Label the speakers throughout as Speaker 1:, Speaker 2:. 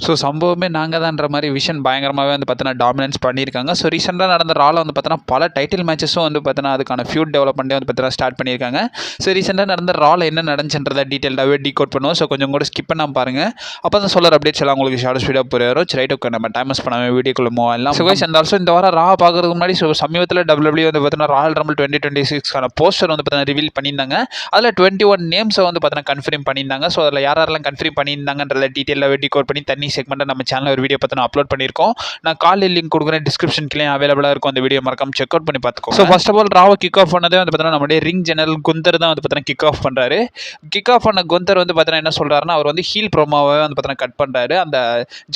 Speaker 1: So சம்பவமே நாங்கள் தான்ற மாதிரி vision பயங்கரமாகவே வந்து பார்த்தீங்கன்னா டாமினன்ஸ் பண்ணியிருக்காங்க. ஸோ ரீசெண்டாக நடந்த ராவில் வந்து பார்த்தீங்கன்னா பல டைட்டில் மேட்சஸும் வந்து பார்த்தீங்கன்னா அதுக்கான ஃபியூட் டெவலப்மெண்ட்டே வந்து பார்த்தீங்கன்னா ஸ்டார்ட் பண்ணியிருக்காங்க. ஸோ ரீசெண்டாக நடந்த ராவில் என்ன நடந்துச்சுன்றதை டீட்டெயில்டாகவே டீகோட் பண்ணுவோம். ஸோ கொஞ்சம் கூட ஸ்கிப் பண்ணாமல் பாருங்கள். அப்போ தான் சொல்கிற அப்டேட்ஸ் எல்லாம் உங்களுக்கு ஷார்ட் ஸ்பீடாக புரியும். ரைட் ஓகே, நம்ம டைமஸ் பண்ணாமல் வீடியோக்குள்ள மூவ் ஆகலாம். ஸோ கைஸ், அந்த ஆல்சோ இந்த வாரம் ரா பார்க்கறதுக்கு முன்னாடி ஸோ சமீபத்தில் WWE வந்து பார்த்தீங்கன்னா ராயல் ரம்பிள் 2026 போஸ்டர் வந்து பார்த்தீங்கன்னா ரிவீல் பண்ணியிருந்தாங்க. அதில் 21 நேம்ஸை வந்து பார்த்தீங்கன்னா கன்ஃபார்ம் பண்ணியிருந்தாங்க. ஸோ அதில் யாரெல்லாம் கன்ஃபார்ம் பண்ணியிருந்தாங்கன்றத டீட்டெயிலாகவே டீகோட் பண்ணி தனி செக்மெண்ட்டை நம்ம சேனல் ஒரு வீடியோ பார்த்து அப்லோட் பண்ணியிருக்கோம். நான் காலையில் லிங்க் கொடுக்குறேன், டிஸ்கிரிப்ஷன்லேயே அவைலபிளாக இருக்கும். அந்த வீடியோ மறக்காம செக் அவுட் பண்ணி பார்த்துக்கோங்க. ஸோ ஃபர்ஸ்ட் ஆஃப் ஆல் ராவை கிக் ஆஃப் பண்ணதே வந்து பார்த்தீங்கன்னா நம்மளுடைய ரிங் ஜெனரல் குந்தர் தான் வந்து பார்த்தீங்கன்னா கிக் ஆஃப் பண்ணுறாரு. கிக் ஆஃப் பண்ண குந்தர் வந்து பார்த்தீங்கன்னா என்ன சொல்கிறாருன்னா, அவர் வந்து ஹீல் ப்ரோமோவை வந்து பார்த்தீங்கன்னா கட் பண்ணுறாரு. அந்த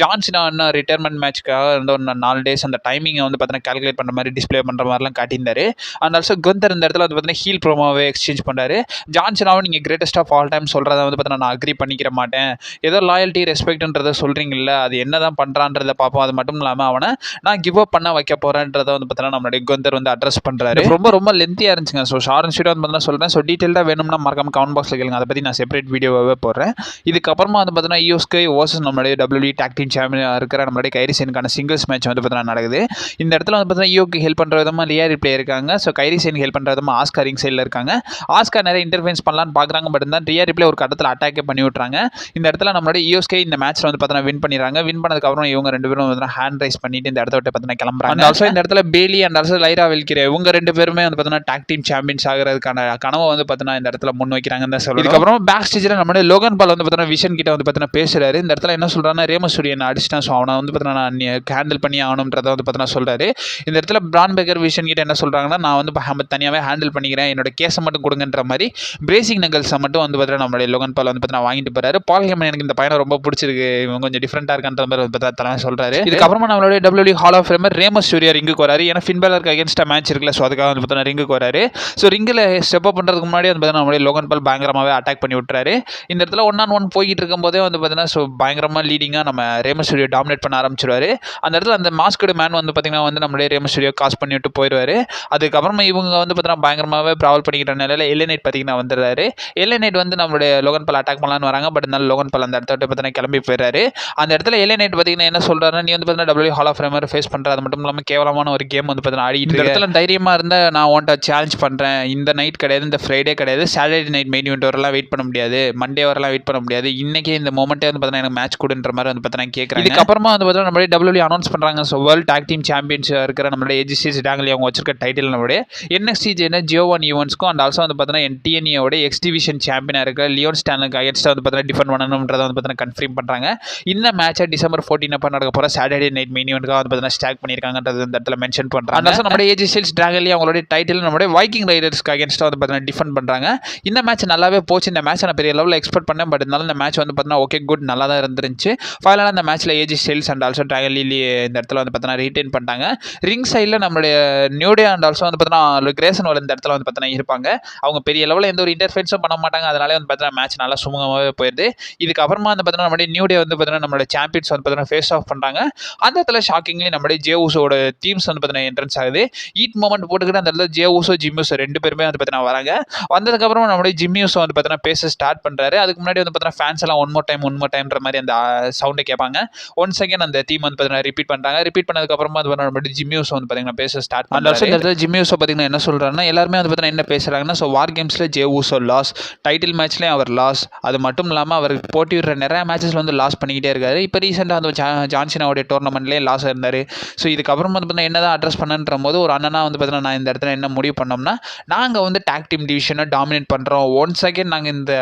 Speaker 1: ஜான்சினா ரிட்டையர்மெண்ட் மேட்ச்க்காக வந்து ஒரு 4 டேஸ் அந்த டைமிங்கை வந்து பார்த்தீங்கன்னா கால்குலேட் பண்ணுற மாதிரி டிஸ்பிளே பண்ணுற மாதிரிலாம் காட்டியிருந்தாரு. அண்ட் ஆல்சோ குந்தர் இந்த இடத்துல வந்து பார்த்தீங்கன்னா ஹீல் ப்ரோமோவை எக்ஸ்சேஞ்ச் பண்ணுறாரு. ஜான்சினாவை நீங்கள் கிரேட்டஸ்ட் ஆஃப் ஆல் டைம் சொல்கிறத வந்து பார்த்தீங்கன்னா நான் அக்ரி பண்ணிக்கிற மாட்டேன், ஏதோ லாயல்ட்டி ரெஸ்பெக்ட்ன்றதை சொல்கிறீங்கல்ல, அது என்ன தான் பண்ணுறான்றதை பார்ப்போம். அது மட்டும் இல்லாமல் அவனை நான் கிவ் அப் பண்ண வைக்க போகிறேன்றதை வந்து பார்த்தீங்கன்னா நம்மளுடைய குந்தர் வந்து அட்ரஸ் பண்ணுறாரு. ரொம்ப லென்த்தியாக இருந்துச்சுங்க. ஸோ ஷார்ட் அண்ட் ஸ்வீட்டாக வந்து பார்த்தீங்கன்னா சொல்கிறேன். ஸோ டீட்டெயிலாக வேணும்னா மறக்காம கமெண்ட் பாக்ஸில் கேளுங்க, அதை பற்றி நான் செப்பரேட் வீடியோவே போடுறேன். இதுக்கப்புறமா வந்து பார்த்தீங்கன்னா யோஸ்கே வர்சஸ் நம்மளுடைய WWE டாக் டீம் சாம்பியன் இருக்கிற நம்மளுடைய கைரி சேனுக்கான சிங்கிள்ஸ் மேட்ச் வந்து பார்த்தீங்கன்னா நடக்குது. இந்த இடத்துல வந்து பார்த்தீங்கன்னா யோக்கு ஹெல்ப் பண்ணுற விதமாக லியா ரிப்ளே இருக்காங்க. ஸோ கைரி சேனுக்கு ஹெல்ப் பண்ணுற விதமாக ஆஸ்கா ரிங் சைடில் இருக்காங்க. ஆஸ்கா நிறைய இன்டர்ஃபரன்ஸ் பண்ணலான்னு பார்க்குறாங்க. பட் இருந்தால் ரியா ரிப்ளே ஒரு கட்டத்தில் அட்டாக்கே பண்ணி விட்றாங்க. இந்த இடத்துல நம்மளுடைய யோஸ்கே இந்த மேட்ச்சில் வந்து பார்த்தீங்கன்னா வின் பண்ணிடுறாங்க. வின் பண்ணதுக்கப்புறம் இவங்க 2 பேரும் வந்து ஹேண்ட் ரைஸ் பண்ணிட்டு இந்த இடத்த விட்டு பார்த்தீங்கன்னா கிளம்புறாங்க. ஆல்சோ இந்த இடத்துல பேலி அண்ட் ஆல்சோ லைரா வெல்கிரே இவங்க 2 பேருமே வந்து பார்த்தீங்கன்னா டாக் டீம் சாம்பியன்ஸ் ஆகிறதுக்கான கனவை வந்து பார்த்தீங்கன்னா இந்த இடத்துல முன் வைக்கிறாங்கன்னு தான் சொல்லுவாங்க. இதுக்கப்புறம் பேக் ஸ்டேஜில் நம்மளுடைய லோகன் பால் வந்து பார்த்தீங்கன்னா விஷன் கிட்ட வந்து பார்த்தீங்கன்னா பேசுறாரு. இந்த இடத்துல என்ன சொல்றாருன்னா, ரேமஸ்டூடியோ என்ன அடிச்சிட்டான், ஸோ அவனை வந்து பார்த்தீங்கன்னா நான் ஹேண்டில் பண்ணி ஆகணுன்றதை வந்து பார்த்தீங்கன்னா சொல்றாரு. இந்த இடத்துல பிரான் பேக்கர் விஷன் கிட்ட என்ன சொல்றாங்கன்னா, நான் வந்து தனியாகவே ஹேண்டில் பண்ணிக்கிறேன், என்னோட கேஸை மட்டும் கொடுங்கன்ற மாதிரி பிரேசிங் நகல்ஸை மட்டும் வந்து பார்த்தீங்கன்னா நம்மளுடைய லோகன் பால் வந்து பார்த்தீங்கன்னா வாங்கிட்டு போறாரு. பால் ஹேமன் எனக்கு இந்த பையனை ரொம்ப பிடிச்சிருக்கு, இவங்க கொஞ்சம் டிஃப்ரெண்டாக இருக்கான்ற மாதிரி வந்து பார்த்தீங்கன்னா சொல்றாரு. இதுக்கப்புறமா நம்மளுடைய WWE ஹால் ஆஃப் ஃபேமர் ரேமஸ்டூடியோ ரிங்குக்கு வராரு. ஏன்னா ஃபின் பேலருக்கு அகேன்ஸ்டாக மேட்ச் இருக்குல்ல, ஸோ அதுக்காக வந்து பார்த்தீங்கன்னா ரிங்குக்கு வராரு. ஸோ ரிங்கில் ஸ்டெப் அப் பண்ணுறதுக்கு முன்னாடி வந்து பார்த்தீங்கன்னா நம்மளுடைய லோகன் பால் பயங்கரமாகவே அட்டாக் பண்ணி விட்டுறாரு. இந்த இடத்துல 1-on-1 போய்கிட்டு இருக்கும்போதே வந்து பார்த்தீங்கன்னா ஸோ பயங்கரமாக லீடிங்காக நம்ம ரேமஸ்டூடியோ டாமினேட் பண்ண ஆரம்பிச்சிருவாரு. அந்த இடத்துல அந்த மாஸ்கடு மேன் வந்து பார்த்தீங்கன்னா வந்து நம்மளுடைய ரேமஸ்டூடியோ காஸ் பண்ணி விட்டு போயிடுவார். அதுக்கப்புறமா இவங்க வந்து பார்த்தீங்கன்னா பயங்கரமாகவே ப்ராவல் பண்ணிக்கிற நிலையில் எல்லைநைட் பார்த்தீங்கன்னா வந்துடுறாரு. எல்லைநைட் வந்து நம்மளுடைய லோகன் பால் அட்டாக் பண்ணலான்னு வராங்க. பட் இருந்தாலும் லோகன் பால் அந்த இடத்த விட்டு பார்த்தீங்கன்னா கிளம்பி போயிடுறாரு. அந்த இடத்துல எல்லைநைட் பார்த்தீங்கன்னா என்ன சொல்கிறாருன்னா, நீ வந்து பார்த்தீங்கன்னா WWE hall of famer face பண்ணுற, அது மட்டும் இல்லாமல் கேவலமான ஒரு கேம் வந்து பார்த்தீங்கன்னா ஆடிட்டு இந்த இடத்துல தைரியமாக இருந்தால் நான் உன்ட்ட சேலஞ்ச் பண்ணுறேன், இந்த நைட் கிடையாது, இந்த ஃப்ரைடே கிடையாது, சாட்டர்டே நைட் மெயின் இவெண்ட் வரலாம் வெயிட் பண்ண முடியாது, மண்டே வரலாம் வெயிட் பண்ண முடியாது, இன்றைக்கே இந்த மொமெண்ட்டே வந்து பார்த்தீங்கன்னா எனக்கு மேட்ச் கொடுன்ற மாதிரி வந்து பார்த்தீங்கன்னா கேட்குறாங்க. இதுக்கப்புறமா வந்து பார்த்தீங்கன்னா நம்மளுடைய WWE அனௌன்ஸ் பண்ணுறாங்க. So world talk team champions இருக்கிற நம்மளுடைய ஏஜிசிஎஸ் டாங்கலி அவங்க வச்சிருக்க டைட்டில் நம்மளுடைய NXT ஜியோவான் ஈவெண்ட்ஸ்க்கும் அண்ட் ஆல்சோ வந்து பார்த்தீங்கன்னா TNA-வோட எக்ஸ் டிவிஷன் சாம்பியனாக இருக்கிற லியோன் ஸ்டானுக்கு அகேன்ஸ்டாக வந்து பார்த்தீங்கன்னா டிஃபெண்ட் பண்ணணுன்றதை வந்து பார்த்தீங்கன்னா கன்ஃபார்ம் பண்ணுறாங்க. இந்த மேட்சை December 14 அப்போ நடக்க போகிற சாட்டர்டே நைட் மெயின் இவெண்ட்காக வந்து பார்த்தீங்கன்னா ஸ்டாக் பண்ணியிருக்காங்கன்றது இந்த இடத்துல மென்ஷன் பண்ணுறாங்க. அண்ட் நம்மளுடைய ஏஜிசிஎஸ் டாங்கலி அவங்களுடைய டைட்டில் நம்மளுடைய வைக்கிங் ரைடர்ஸ்க்கு அகேன்ஸ்டாக வந்து பார்த்தீங்கன்னா டிஃபெண்ட் பண்ணுறாங்க. இந்த மேட்ச் நல்லாவே போச்சு. இந்த மேட்ச் நான் பெரிய லெவலில் எக்ஸ்பெக்ட் பண்ணேன். பட் இருந்தாலும் இந்த மேட்ச் வந்து பார்த்தீங்கன்னா ஓகே குட் நல்லா தான் இருந்துருந்துச்சு. ஃபைனலாக இந்த மேட்ச்சில் ஏஜிசிஎஸ் அண்ட் ஆல்சோ டாங்கலி இந்த இடத்துல வந்து பார்த்தீங்கன்னா ரீட்டைன் பண்ணிட்டாங்க. ரிங் சைடில் நம்மளுடைய நியூடே அண்ட் ஆல்சோ வந்து பார்த்தீங்கன்னா கிரேசன் இந்த இடத்துல வந்து பார்த்தீங்கன்னா இருப்பாங்க. அவங்க பெரிய லெவலில் எந்த ஒரு இன்டர்ஃபெரன்ஸும் பண்ண மாட்டாங்க. அதனாலே வந்து பார்த்தீங்கன்னா மேட்ச் நல்லா சுமூகமாகவே போயிடுது. இதுக்கப்புறமா வந்து பார்த்தீங்கன்னா நம்மளுடைய நியூடே வந்து பார்த்தீங்கன்னா நம்மளோட சாம்பியன்ஸ் வந்து பார்த்தீங்கன்னா ஃபேஸ் ஆஃப் பண்ணுறாங்க. அந்த இடத்துல ஷாக்கிங்லி நம்மளுடைய ஜே ஊசோட டீம்ஸ் வந்து பார்த்தீங்கன்னா என்ட்ரன்ஸ் ஆகுது. ஈட் மொமெண்ட் போட்டுக்கிட்டு அந்த இடத்துல ஜே ஊசோ ஜிம்மி ஊசோ 2 பேருமே வந்து பார்த்தீங்கன்னா வராங்க. வந்ததுக்கப்புறம் நம்மளுடைய ஜிம்மி ஊசோ வந்து பார்த்தீங்கன்னா பேச ஸ்டார்ட் பண்ணுறாரு. அதுக்கு முன்னாடி வந்து பார்த்தீங்கன்னா ஃபேன்ஸ் எல்லாம் ஒன் மோர் டைம்ன்ற மாதிரி அந்த சவுண்டை கேட்பாங்க. ஒன்ஸ் அகேன் அந்த டீம் வந்து பார்த்தீங்கன்னா ரிப்பீட் பண்ணுறாங்க. ரிப்பீட் பண்ணதுக்கப்புறமா வந்து நம்மளுடைய ஜிம்மி ஊசோ வந்து பார்த்தீங்கன்னா பேச ஸ்டார்ட் பண்ணுறாரு. அந்த இடத்துல ஜிம்மி ஊசோ பார்த்தீங்கன்னா என்ன சொல்கிறாருன்னா, எல்லாருமே வந்து பார்த்தீங்கன்னா என்ன பேசுகிறாங்கன்னா, ஸோ வார் கேம்ஸில் ஜே ஊசோ லாஸ், டைட்டில் மேட்ச்லேயும் அவர் லாஸ், அது மட்டும் இல்லாமல் அவர் போட்டி விடுற நிறைய மேட்சஸில் வந்து லாஸ் பண்ணிக்கிட்டே இருக்காரு. இப்போ ரீசெண்டாக வந்து ஜான்சினாவுடைய டோர்னமெண்ட்லேயே லாஸ் இருந்தார். ஸோ இதுக்கப்புறம் வந்து பார்த்தீங்கன்னா என்ன தான் அட்ரஸ் பண்ணுன்ற போது ஒரு அண்ணனா வந்து பார்த்தீங்கன்னா நான் இந்த இடத்துல என்ன முடிவு பண்ணோம்னா, நாங்கள் வந்து டாக் டீம் டிவிஷனை டாமினேட் பண்ணுறோம், ஒன்ஸ் அகேன் நாங்கள் இந்த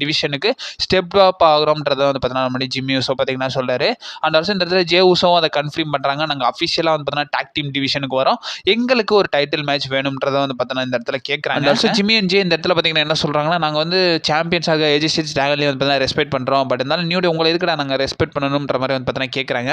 Speaker 1: டிவிஷனுக்கு ஸ்டெப் அப் ஆகிறோம்ன்றதை வந்து பார்த்தீங்கன்னா நம்மளுடைய ஜிம்மி ஊசோ பார்த்தீங்கன்னா சொல்கிறாரு. அண்ட் ஆல்சோ இந்த இடத்துல ஜே ஊசோவும் அதை கன்ஃபார்ம் பண்ணுறாங்க. நாங்கள் அஃபிஷியலாக வந்து பார்த்தீங்கன்னா டாக் டீம் டிவிஷனுக்கு வரோம், எங்களுக்கு ஒரு டைட்டில் மேட்ச் வேணும்ன்றதை வந்து பார்த்தீங்கன்னா இந்த இடத்துல கேட்குறாங்க. ஆல்சோ ஜிம்மி அண்ட் ஜே இந்த இடத்துல பார்த்தீங்கன்னா என்ன சொல்கிறாங்கன்னா, நாங்கள் வந்து சாம்பியன்ஸாக ஏஜிசிஎஸ் டாங்கலி வந்து பார்த்தீங்கன்னா ரெஸ்பெக்ட் பண்ணுறோம், பட் இருந்தாலும் நியூடே உங்களை எதுக்குடா நாங்கள் ரெஸ்பெக்ட் பண்ணணுன்ற மாதிரி வந்து பார்த்தீங்கன்னா கேட்குறாங்க.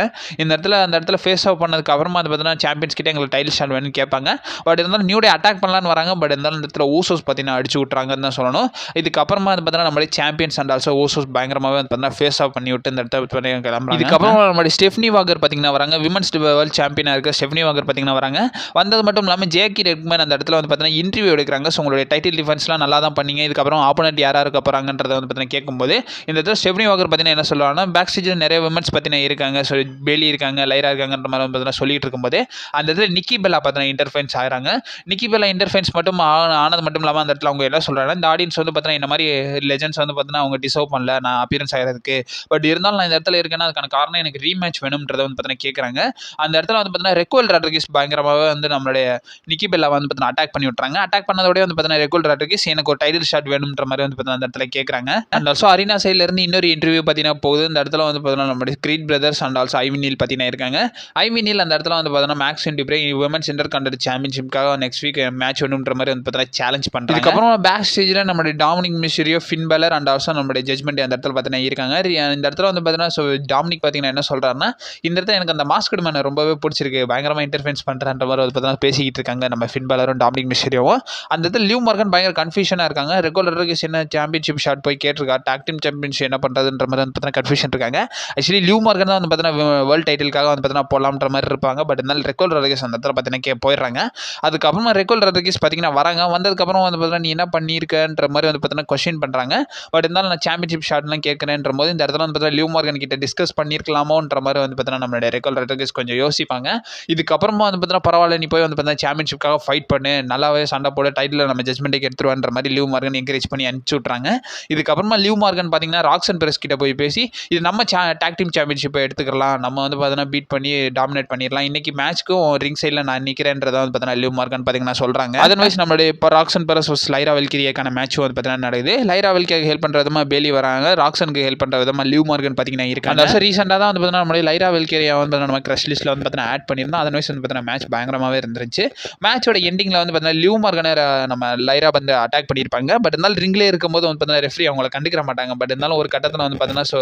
Speaker 1: அந்த இடத்துல ஃபேஸ் ஆஃப் பண்ணதுக்கு அப்புறமா வந்து பார்த்தீங்கன்னா சாம்பியன்ஸ் கிட்ட எங்களுக்கு டைட்டில் ஷாட் வேணும்னு கேட்பாங்க. பட் இருந்தாலும் நியூடே அட்டாக் பண்ணலான்னு வராங்க. பட் இருந்தாலும் இந்த இடத்துல ஊசோஸ் பார்த்தீங்கன்னா அடிச்சு விட்றாங்கன்னு தான் சொல்லணும். இதுக்கப்புறமா வந்து பார்த்தீங்கன்னா நம்மளுடைய சாம்பியன்ஸ் அண்ட் ஆல்சோ ஊசோஸ் பயங்கரமாகவே வந்து பார்த்தீங்கன்னா ஃபேஸ் ஆஃப் பண்ணி விட்டு இந்த இடத்துல கிளம்புறாங்க. இதுக்கப்புறம் நம்மளுடைய ஸ்டெஃப்னி வாகர் பார்த்தீங்கன்னா வராங்க. விமன்ஸ் வேர்ல்ட் சாம்பியனாக இருக்க ஸ்டெஃப்னி வாகர் பார்த்தீங்கன்னா வராங்க. வந்தது மட்டும் இல்லாமல் ஜேக்கி ரெட்மேன் அந்த இடத்துல வந்து பார்த்தீங்கன்னா இன்டர்வியூ எடுக்கிறாங்க. ஸோ உங்களுடைய டைட்டில் டிஃபென்ஸ்லாம் நல்லா தான் பண்ணீங்க, இதுக்கப்புறம் ஆப்போனன்ட் யாராக இருக்க போகிறாங்கன்றதை வந்து பார்த்தீங்கன்னா கேட்கும்போது இந்த இடத்துல ஸ்டெஃப்னி வாகர் பார்த்தீங்கன்னா என்ன சொல்லுவாங்கன்னா, பேக் ஸ்டேஜ் ஸ்டேஜில் நிறைய விமன்ஸ் பார்த்தீங்கன்னா இருக்காங்க. ஸோ பேலி இருக்காங்க, லைரா இருக்காங்கன்ற மாதிரி பார்த்தீங்கன்னா சொல்லிட்டு இருக்கும்போது அந்த இடத்துல நிக்கி பெல்லா பார்த்தீங்கன்னா இன்டர்ஃபென்ஸ் ஆகிறாங்க. நிக்கி பெல்லா இன்டர்ஃபென்ஸ் மட்டும் ஆனது மட்டும் இல்லாமல் அந்த இடத்துல அவங்க என்ன சொல்கிறாங்க, இந்த ஆடியன்ஸ் வந்து பார்த்தீங்கன்னா இந்த மாதிரி லெஜெண்ட்ஸ் வந்து பார்த்தீங்கன்னா அவங்க டிசர்வ் பண்ணல நான் அப்பியரன்ஸ் ஆகிறதுக்கு, பட் இருந்தாலும் நான் இந்த இடத்துல இருக்கேன்னா அதுக்கான காரணம் எனக்கு ரீமேட்ச் வேணும்ன்றதை வந்து பார்த்தீங்கன்னா கேட்குறாங்க. அந்த இடத்துல வந்து பார்த்தீங்கன்னா ரெக்குவல் ராட்ரிகஸ் பயங்கரமாகவே வந்து நம்மளுடைய நிக்கி பெல்லா வந்து பார்த்தீங்கன்னா அட்டாக் பண்ணி விட்றாங்க. அட்டாக் பண்ணதோடய வந்து பார்த்தீங்கன்னா ரெக்குவல் ராட்ரிகஸ் எனக்கு ஒரு டைட்டில் ஷாட் வேணும்ன்ற மாதிரி வந்து பார்த்தீங்கன்னா அந்த இடத்துல கேட்குறாங்க. அண்ட் ஆல்சோ அரினா சைட்லேருந்து இன்னொரு இன்டர்வியூ பார்த்தீங்கன்னா போகுது. இந்த இடத்துல வந்து பார்த்தீங்கன்னா நம்மளுடைய Creed Brothers and also Ivy Nile பார்த்தீங்கன்னா இருக்காங்க. ஐவி நீல் அந்த இடத்துல வந்து பார்த்தீங்கன்னா Max Dupri women's intercontinental சாம்பியன்ஷிப்காக நெக்ஸ்ட் வீக் மேட்ச் வேணும்ன்ற மாதிரி வந்து பார்த்தீங்கன்னா சேலஞ்ச் பண்ணுறாங்க. இதுக்கப்புறம் பேக் ஸ்டேஜில் நம்மளுடைய Dominik Mysterio, Finn Balor and also நம்மளுடைய ஜட்மெண்ட் அந்த இடத்துல பார்த்தீங்கன்னா இருக்காங்க. இந்த இடத்துல வந்து பார்த்தீங்கன்னா ஸோ டாமினிக் பார்த்தீங்கன்னா என்ன சொல்கிறாருன்னா, இந்த இடத்துல எனக்கு அந்த மாஸ்கட் மேனை ரொம்பவே பிடிச்சிருக்கு, பயங்கரமாக இன்டர்ஃபென்ஸ் பண்ணுறன்ற மாதிரி வந்து பார்த்தீங்கன்னா பேசிக்கிட்டு இருக்காங்க நம்ம ஃபின் பேலரும் டாமினிக் மிஸ்டீரியோவும். அந்த இடத்துல லிவ் மார்கன் பயங்கர கன்ஃபியூஷனாக இருக்காங்க. ரெகுலருக்கு என்ன சாம்பியன்ஷிப் ஷாட் போய் கேட்டிருக்கா, டாக் டீம் சாம்பியன்ஷிப் என்ன பண்ணுறதுன்ற மாதிரி வந்து பார்த்தீங்கன்னா கன்ஃபியூஷன் இருக்காங்க. ஆக்சுவலி லிவ் மார்கன் தான் வந்து பார்த்தீங்கன்னா வேர்ல்டு டைட்டிலுக்காக வந்து பார்த்தீங்கன்னா போடலாம்ன்ற மாதிரி இருப்பாங்க. பட் இருந்தாலும் ரெகுலர் ராட்ரிகஸ் அந்த இடத்துல பார்த்தீங்கன்னா போயிடுறாங்க. அதுக்கப்புறமா ரெகுலர் ராட்ரிகஸ் பார்த்தீங்கன்னா வராங்க. வந்ததுக்கப்புறம் வந்து பார்த்தீங்கன்னா நீ என்ன பண்ணியிருக்கன்ற மாதிரி வந்து பார்த்தீங்கன்னா கொஸ்டின் பண்ணுறாங்க. பட் இருந்தாலும் நான் சாம்பியன்ஷிப் ஷாட்லாம் கேட்குறேன்ற போது இந்த இடத்துல வந்து பார்த்தீங்கன்னா லிவ் மார்கன் கிட்ட டிஸ்கஸ் பண்ணியிருக்கலாமோன்ற மாதிரி வந்து பார்த்தீங்கன்னா நம்மளுடைய ரெகுலர் ராட்ரிகஸ் கொஞ்சம் யோசிப்பாங்க. இதுக்கப்புறமா வந்து பார்த்தீங்கன்னா பரவாயில்ல, நீ போய் வந்து பார்த்தீங்கன்னா சாம்பியன்ஷிப்காக ஃபைட் பண்ணு, நல்லாவே சண்டை போட, டைட்டில் நம்ம ஜட்மெண்ட்டுக்கு எடுத்துருவான்ற மாதிரி லிவ் மார்கன் என்கரேஜ் பண்ணி அனுப்பிச்சு விட்றாங்க. இதுக்கப்புறமா லிவ் மார்கன் பார்த்தீங்கன்னா ராக்சன் பெரஸ் கிட்ட போய் பேசி இது நம்ம டாக் டீம் சாம்பியன்ஷிப்பை எடுத்துக்கலாம், நம்ம வந்து பார்த்தீங்கன்னா பீட் பண்ணி டாமினேட் பண்ணிடலாம், இன்னைக்கு மேட்ச்க்கும் ரிங் சைடில் நான் நிற்கிறேன்றதை வந்து பார்த்தீங்கன்னா லிவ் மார்கன் பார்த்தீங்கன்னா சொல்கிறாங்க. அதர்வைஸ் நம்மளுடைய இப்போ ராக்சன் பெரஸ் லைரா வெல்கிரியாக்கான மேட்ச் வந்து பார்த்தீங்கன்னா நடக்குது. லைரா வெல்கிரியாக்கு ஹெல்ப் பண்ணுற விதமாக பேலி வராங்க, ராக்சனுக்கு ஹெல்ப் பண்ணுற விதமாக லிவ் மார்கன் பார்த்தீங்கன்னா இருக்காங்க. அந்த ரீசெண்டாக தான் வந்து பார்த்தீங்கன்னா நம்மளுடைய லைரா வெல்கிரியா வந்து நம்ம கிரஷ் லிஸ்ட்டில் வந்து பார்த்தீங்கன்னா ஆட் பண்ணியிருந்தோம். அதர்வைஸ் வந்து பார்த்தீங்கன்னா மேட்ச் பயங்கரமாகவே இருந்துச்சு. மேட்சோட எண்டிங்கில் வந்து பார்த்தீங்கன்னா லிவ் மார்கனை நம்ம லைரா வந்து அட்டாக் பண்ணியிருப்பாங்க. பட் இருந்தாலும் ரிங்லேயே இருக்கும்போது வந்து பார்த்தீங்கன்னா ரெஃப்ரி அவங்களை கண்டுக்கிற மாட்டாங்க. பட் இருந்தாலும் ஒரு கட்டத்தில் வந்து பார்த்தீங்கன்னா ஸோ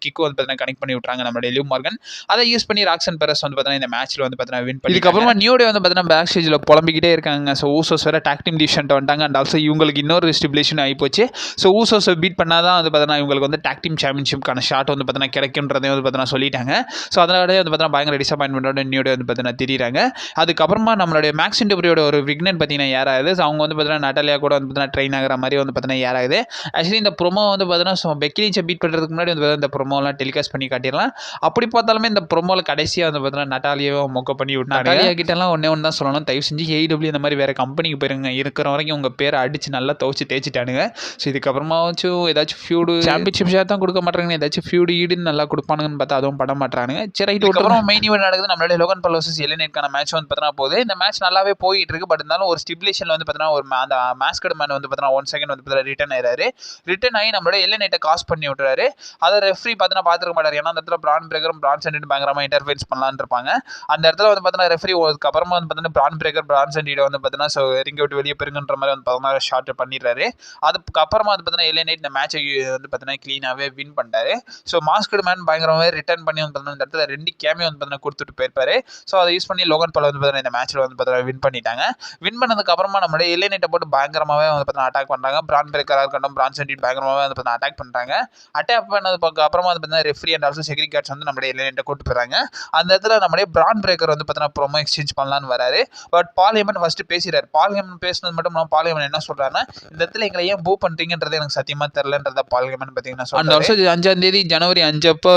Speaker 1: கிக்கு வந்து பார்த்தீங்கன்னா கனெக்ட் பண்ணி விட்றாங்க நம்மளுடைய லிவ் மார்கன். அதை யூஸ் பண்ணி ராக்சன் பெரஸ் வந்து பார்த்தீங்கன்னா இந்த மேட்ச்சில் வந்து பார்த்தீங்கன்னா வின் பண்ணி. இதுக்கப்புறமா நியூ டே வந்து பார்த்தீங்கன்னா பேக் ஸ்டேஜில் புலம்பிக்கிட்டே இருக்காங்க. ஸோ ஊசோஸ் வேறு டாக் டீம் டிவிஷன் வந்துட்டாங்க. அண்ட் ஆல்சோ இவங்களுக்கு இன்னொரு ஸ்டிபுலேஷன் ஆகிப்போச்சு. ஸோ ஊசோஸை பீட் பண்ணால் தான் வந்து பார்த்தீங்கன்னா இவங்களுக்கு வந்து டாக் டீம் சாம்பியன்ஷிப்கான ஷாட் வந்து பார்த்தீங்கன்னா கிடைக்கும்ன்றதே வந்து பார்த்தீங்கன்னா சொல்லிட்டாங்க. ஸோ அதனால வந்து பார்த்தீங்கன்னா பயங்கர டிசப்பாயின்மெண்ட்டோட நியூ டே வந்து பார்த்தீங்கன்னா திரியிறாங்க. அதுக்கப்புறமா நம்மளுடைய மேக்ஸ் டிப்ரியோட ஒரு விக்னன் பார்த்தீங்கன்னா யாராவது அவங்க வந்து பார்த்தீங்கன்னா நட்டாலியா கூட வந்து பார்த்தீங்கன்னா ட்ரெயின் ஆகிற மாதிரி வந்து பார்த்தீங்கன்னா யாராவது. ஆக்சுவலி இந்த ப்ரோமோ வந்து பார்த்தீங்கன்னா ஸோ பெக்கி லின்ச்சை பீட் பண்ணுறதுக்கு முன்னாடி வந்து இந்த ப்ரோமோலாம் டெலிகாஸ்ட் பண்ணி காட்டிடலாம். அப்படி பார்த்தாலுமே இந்த ப்ரோமோவில் கடைசியாக வந்து பார்த்தீங்கன்னா நட்டாலியாவை மொக்க பண்ணி விட்டாங்க. நட்டாலியா கிட்டலாம் ஒன்றே ஒன்று தான் சொல்லணும், தயவு செஞ்சு AEW இந்த மாதிரி வேறு கம்பெனிக்கு போயிருங்க, இருக்கிற வரைக்கும் உங்கள் பேரை அடித்து நல்லா துவச்சி தேய்ச்சிட்டானுங்க. ஸோ இதுக்கப்புறமாச்சும் ஏதாச்சும் ஃபியூடு சாம்பியன்ஷிப் ஷாட் தான் கொடுக்க மாட்டாங்க, ஏதாச்சும் ஃபியூடு ஈடுன்னு நல்லா கொடுப்பானுங்கன்னு பார்த்தா அதுவும் பண்ண மாட்டானுங்க. சரி, இதுக்கப்புறம் மெயின் ஈவென்ட் நடக்குது. நம்மளுடைய லோகன் பால் வர்சஸ் LA Knight மேட்ச் வந்து பார்த்தீங்கன்னா போகுது. இந்த மேட்ச் நல்லாவே போயிட்டு இருக்கு. பட் இருந்தாலும் ஒரு ஸ்டிபுலேஷனில் வந்து பார்த்தீங்கன்னா ஒரு அந்த மாஸ்கட் மேன் வந்து பார்த்தீங்கன்னா 1 செகண்ட் வந்து பார்த்தீங்கன்னா ரிட்டர்ன் ஆயிடுறாரு. ரிட்டர்ன் ஆகி நம்மளோட LA Knight காஸ் பண்ணி விட்டுறாரு. அதை ரெஃப்ரி பார்த்தீங்கன்னா பார்த்துருக்க மாட்டார். ஏன்னா அந்த இடத்துல பிரான் பிரேக்கரும் பிரான் சண்டியும் பயங்கரமாக இன்டர்ஃபென்ஸ் பண்ணலான்னு இருப்பாங்க. அந்த இடத்துல வந்து பார்த்தீங்கன்னா ரெஃப்ரி அதுக்கப்புறமா வந்து பார்த்தீங்கன்னா பிரான் பிரேக்கர் பிரான் சண்டியோட வந்து பார்த்தீங்கன்னா ஸோ ரிங்கை விட்டு வெளியே பெருங்கன்ற மாதிரி வந்து பார்த்தீங்கன்னா ஷாட் பண்ணிடுறாரு. அதுக்கப்புறமா வந்து பார்த்தீங்கன்னா LA Knight இந்த மேட்சை வந்து பார்த்தீங்கன்னா க்ளீனாகவே வின் பண்ணிட்டாரு. ஸோ மாஸ்கட் மேன் பயங்கரமாகவே ரிட்டர்ன் பண்ணி வந்து பார்த்தீங்கன்னா இந்த இடத்துல 2 கேமியோ வந்து பார்த்தீங்கன்னா கொடுத்துட்டு போயிருப்பாரு. ஸோ அதை யூஸ் பண்ணி லோகன் பால் வந்து பார்த்தீங்கன்னா இந்த மேட்ச்சில் வந்து பார்த்தீங்கன்னா வின் பண்ணிட்டாங்க. வின் பண்ணதுக்கு அப்புறமா நம்மளுடைய LA Knight போட்டு பயங்கரமாகவே வந்து பார்த்தீங்கன்னா அட்டாக் பண்ணுறாங்க. பிரான் பிரேக்கராக இருக்கட்டும், பிரான் சண்டி பயங்கரமாகவே வந்து பார்த்தீங்கன்னா அட்டாக் பண்ணுறாங்க. அட்டாக் பண்ணதுக்கு அப்புறமா வந்து பார்த்தீங்கன்னா referee and also security cards வந்து நம்மளுடைய LA Knight கூட்டு போகிறாங்க. அந்த இடத்துல நம்மளுடைய பிரான் பிரேக்கர் வந்து பார்த்தீங்கன்னா ப்ரோமோ எக்ஸ்சேஞ்ச் பண்ணலான்னு வராரு. பட் பால் ஹேமன் ஃபர்ஸ்ட் பேசுறாரு. பால் ஹேமன் பேசினது மட்டும் நம்ம பால் ஹேமன் என்ன சொல்றாருன்னா, இந்த இடத்துல எங்களை ஏன் பூ பண்றீங்கன்றது எனக்கு சத்தியமா தெரியலன்றத பால் ஹேமன் பார்த்தீங்கன்னா சொல்றாரு. 5ஆம் தேதி ஜனவரி 5 அப்போ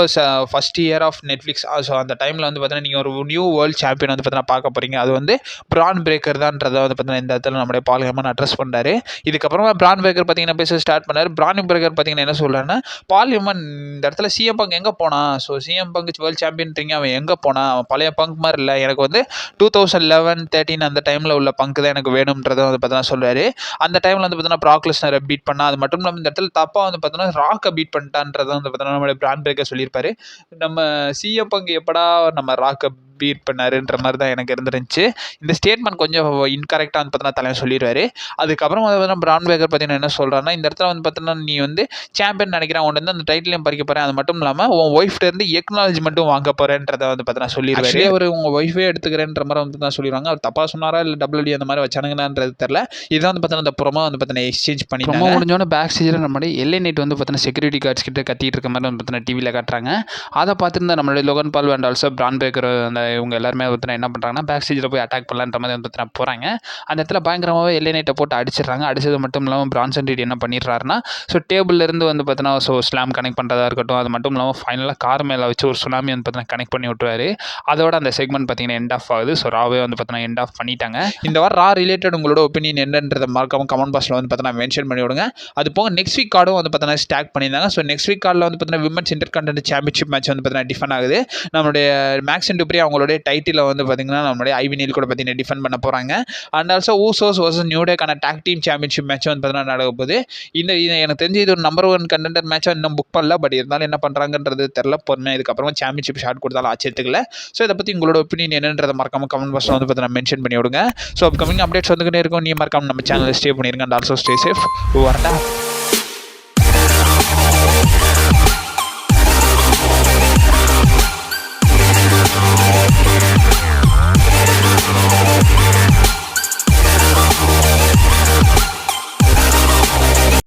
Speaker 1: first year of Netflix. So அந்த டைமில் வந்து பார்த்தீங்கன்னா நீங்கள் ஒரு நியூ வேர்ல்டு சாம்பியன் வந்து பார்த்தீங்கன்னா பார்க்க போகிறீங்க. அது வந்து பிரான் பிரேக்கர் தான்றதை வந்து பார்த்தீங்கன்னா இந்த இடத்துல நம்மளுடைய பால் ஹேமன் அட்ரஸ் பண்ணுறாரு. இதுக்கப்புறமா பிரான் பிரேக்கர் பார்த்தீங்கன்னா பேச ஸ்டார்ட் பண்ணார். பிரான் பிரேக்கர் பார்த்தீங்கன்னா என்ன சொல்கிறாருன்னா, பால் ஹேமன் இந்த இடத்துல CM Punk எங்கே போனான், ஸோ CM Punk வேர்ல்டு சாம்பியன்றீங்க, அவன் எங்கே போனான், அவன் பழைய பங்க் மாதிரி இல்லை, எனக்கு வந்து 2011-13 அந்த டைமில் உள்ள பங்க் தான் எனக்கு வேணும்ன்றதை வந்து பார்த்தீங்கன்னா சொல்கிறாரு. அந்த டைமில் வந்து பார்த்தீங்கன்னா ப்ராக் லெஸ்னரை பீட் பண்ணா, அது மட்டும் இல்லாமல் இந்த இடத்துல தப்பாக வந்து பார்த்தீங்கன்னா ராக்கை பீட் பண்ணிட்டான்றதை வந்து பார்த்தீங்கன்னா நம்மளுடைய பிரான் பிரேக்கர் சொல்லியிருப்பாரு. நம்ம CM Punk எப்படா நம்ம ராக்கை பீட் பண்ணாருன்ற மாதிரி தான் எனக்கு இருந்துருந்துச்சு. இந்த ஸ்டேட்மெண்ட் கொஞ்சம் இன்கரெக்டாக வந்து பார்த்தீங்கன்னா தலைவர் சொல்லிடுவார். அதுக்கப்புறம் வந்து பிரான் பிரேக்கர் பார்த்தீங்கன்னா என்ன சொல்கிறாருன்னா, இந்த இடத்துல வந்து பார்த்தீங்கன்னா நீ வந்து சாம்பியன் நினைக்கிறேன், உன்ட்டு வந்து அந்த டைட்டிலையும் பறிக்க போகிறேன், அது மட்டும் இல்லாமல் உன் ஒய்ஃப்ட்ட இருந்து எக்னாலஜ்மெண்ட்டும் வாங்க போகிறேன்றதை வந்து பார்த்தீங்கன்னா சொல்லிடுவாரு. அவர் உங்கள் ஒய்ஃபே எடுத்துக்கிறேன்ற மாதிரி வந்து தான் சொல்லிடுவாங்க. அவர் தப்பாக சொன்னாரா இல்லை WWE அந்த மாதிரி வச்சானுங்களான்றது தெரியல. இதுதான் வந்து பார்த்தீங்கன்னா அந்த ப்ரோமோ வந்து பார்த்தீங்கன்னா எக்ஸ்சேஞ்ச் பண்ணி ப்ரோமோ முடிஞ்சோன்னு பேக் ஸ்டேஜில் நம்மளுடைய LA Knight வந்து பார்த்தீங்கன்னா செக்யூரிட்டி கார்ட்ஸ் கிட்ட கத்திட்டு இருக்க மாதிரி வந்து பார்த்தீங்கன்னா டிவியில் காட்டுறாங்க. அதை பார்த்துருந்தா நம்மளுடைய Logan ball and also PRAN breaker அந்த இவங்க எல்லாருமே பார்த்தீங்கன்னா என்ன பண்ணுறாங்கன்னா பேக் ஸ்டேஜில் போய் அட்டாக் பண்ணலான்ற மாதிரி வந்து பார்த்தீங்கன்னா போகிறாங்க. அந்த இடத்துல பயங்கரமாகவே எல்ஏ நைட்டை போட்டு அடிச்சிடுறாங்க. அடிச்சது மட்டும் இல்லாமல் பிரான்சன் ரீட் என்ன பண்ணிடுறாருன்னா, ஸோ டேபிள்லேருந்து வந்து பார்த்தீங்கன்னா ஸ்லாம் கனெக்ட் பண்ணுறதா இருக்கட்டும், அது மட்டும் இல்லாமல் ஃபைனலாக கார் மேலே வச்சு ஒரு சுனாமி வந்து பார்த்தீங்கன்னா கனெக்ட் பண்ணி விட்டுருவாரு. அதோட அந்த செக்மெண்ட் பார்த்தீங்கன்னா எண்ட் ஆஃப் ஆகுது. ஸோ ராவே வந்து பார்த்தீங்கன்னா எண்ட் ஆஃப் பண்ணிட்டாங்க. இந்த வாரம் ரா ரிலேட்டட் உங்களோட ஒப்பீனியன் என்னன்றதை மறக்காம கமெண்ட் பாக்ஸில் வந்து பார்த்தீங்கன்னா மென்ஷன் பண்ணி விடுங்க. அது போக நெக்ஸ்ட் வீக் கார்டும் வந்து பார்த்தீங்கன்னா ஸ்டாக் பண்ணியிருந்தாங்க. ஸோ நெக்ஸ்ட் வீக் கார்டில் வந்து பார்த்தீங்கன்னா women's inter continental championship match வந்து பார்த்தீங்கன்னா டிஃபன் ஆகுது. நம்மளுடைய மேக்ஸ் அண்ட் டூப்ரி அவங்களுடைய டைட்டில் வந்து பார்த்தீங்கன்னா நம்மளுடைய ஐவி நீல் கூட பார்த்தீங்கன்னா டிஃபன் பண்ண போகிறாங்க. And also Usos versus New டேக்கான டாக் டீம் சாம்பியன்ஷிப் மேட்ச் வந்து பார்த்தீங்கன்னா நடக்க போகுது. இது எனக்கு தெரிஞ்சு இது ஒரு நம்பர் 1 கண்டெண்டர் மேட்சாக இன்னும் புக் பண்ணல. பட் இருந்தாலும் என்ன பண்ணுறாங்கன்றது தெரில. பொறுமையாக இதுக்கப்புறமா சாம்பியன்ஷிப் ஷாட் கொடுத்தாலும் ஆச்சரியத்துக்குல. ஸோ இதை பற்றி உங்களோட ஒப்பீனியன் என்னன்றதை மறக்காம கமெண்ட் பாக்ஸில் வந்து பார்த்தீங்கன்னா மென்ஷன் பண்ணி விடுங்க. ஸோ அப்கமிங் அப்டேட்ஸ் வந்துக்கிட்டே இருக்கும். நீ மறக்காம நம்ம சேனலில் ஸ்டே பண்ணிருங்க. And also stay safe. வரட்டா.